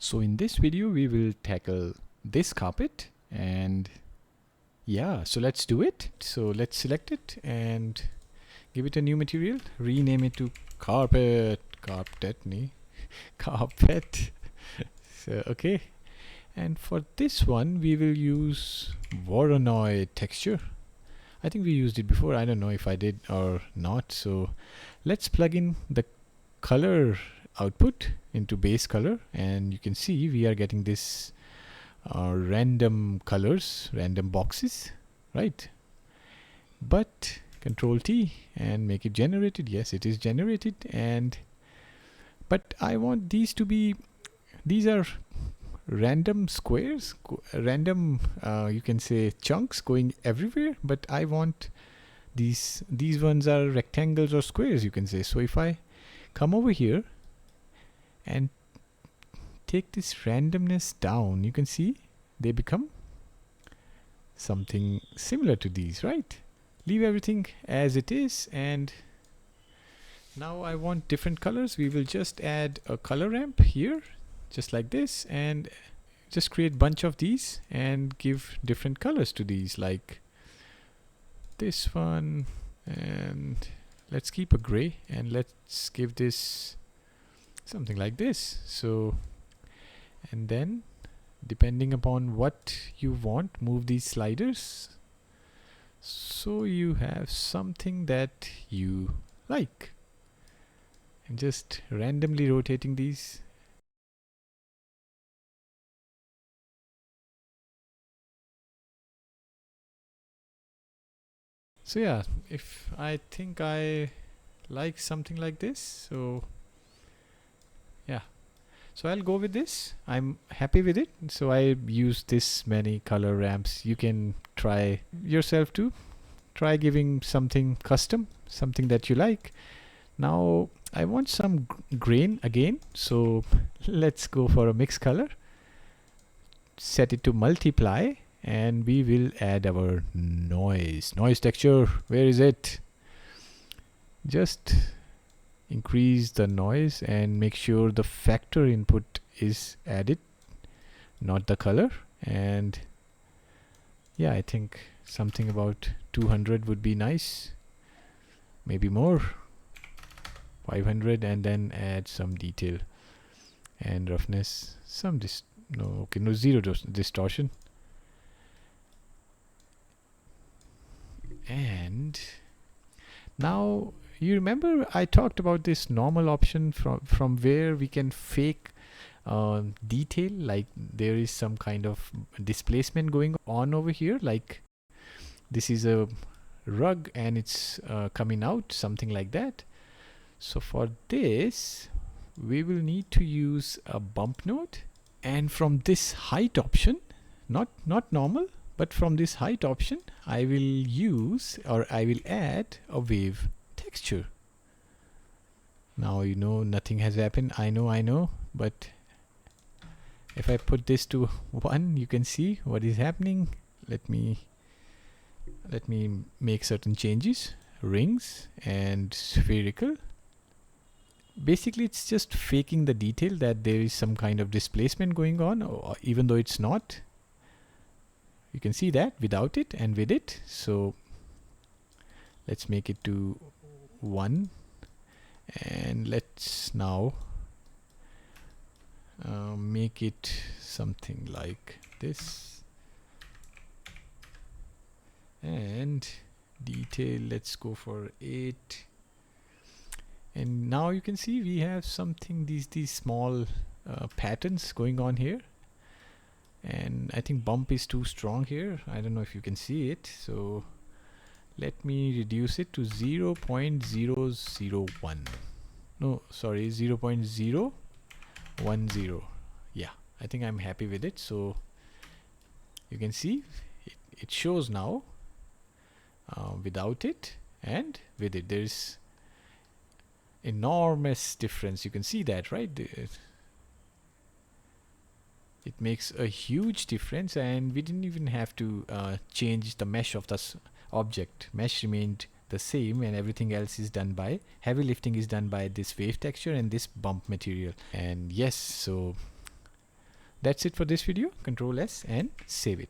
So in this video we will tackle this carpet, and yeah, so let's do it. So let's select it and give it a new material, rename it to carpet. So okay, and for this one we will use Voronoi texture. I think we used it before, I don't know if I did or not. So let's plug in the color output into base color, and you can see we are getting this random colors, random boxes, right? But Control T and make it generated. Yes, it is generated. And but I want these to be, these are random squares, random you can say chunks going everywhere, but I want these ones are rectangles or squares, you can say. So if I come over here and take this randomness down, you can see they become something similar to these, right? Leave everything as it is, and now I want different colors. We will just add a color ramp here, just like this, and just create bunch of these and give different colors to these, like this one, and let's keep a gray, and let's give this something like this. So, and then depending upon what you want, move these sliders so you have something that you like, and just randomly rotating these. So yeah, if I think I like something like this, so yeah, so I'll go with this. I'm happy with it. So I use this many color ramps. You can try yourself too. Try giving something custom, something that you like. Now I want some grain again, so let's go for a mix color. Set it to multiply, and we will add our noise texture. Where is it? Just increase the noise and make sure the factor input is added, not the color. And yeah, I think something about 200 would be nice, maybe more, 500, and then add some detail and roughness, some zero distortion. And now you remember I talked about this normal option from where we can fake detail, like there is some kind of displacement going on over here, like this is a rug and it's coming out, something like that. So for this we will need to use a bump node, and from this height option, not normal, but from this height option I will use, or I will add a wave texture. Now you know nothing has happened, I know, but if I put this to 1, you can see what is happening. Let me make certain changes, rings and spherical. Basically it's just faking the detail that there is some kind of displacement going on, or even though it's not. You can see that without it and with it. So let's make it to 1, and let's now make it something like this, and detail, let's go for 8. And now you can see we have something, these small patterns going on here. And I think bump is too strong here. I don't know if you can see it. So let me reduce it to 0.001. No, sorry, 0.010. Yeah, I think I'm happy with it. So you can see it shows now without it and with it. There's enormous difference. You can see that, right? It makes a huge difference, and we didn't even have to change the mesh of this object. Mesh remained the same, and everything else is done by, heavy lifting is done by this wave texture and this bump material. And yes, so that's it for this video. Control S and save it.